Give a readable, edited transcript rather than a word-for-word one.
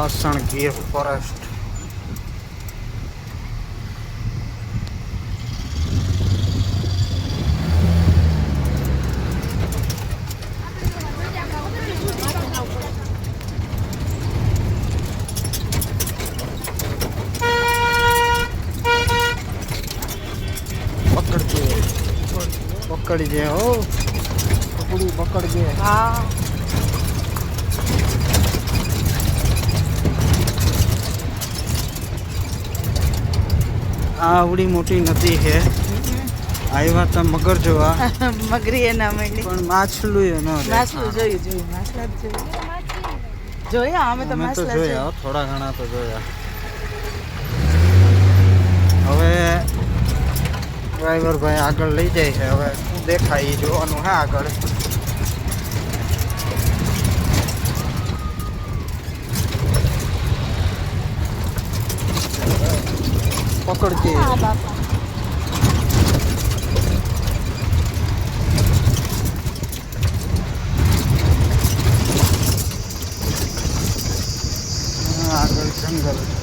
વાસણ ગીર ફોરેસ્ટ. પકડજે હો, પકડી પકડજે. હા આવડી મોટી નદી છે. આવ્યા તા મગર જોવા, મગરી એ ના મળી પણ માછલું એ ન માછલું જોયું માછલા જ જોયા અમે તો માછલા જોયા હો, થોડા ઘણા તો જોયા. હવે ડ્રાઈવર ભાઈ આગળ લઈ જાય છે. હવે શું દેખાય એ જોવાનું હે આગળ. પકડજે. આગળ જંગલ.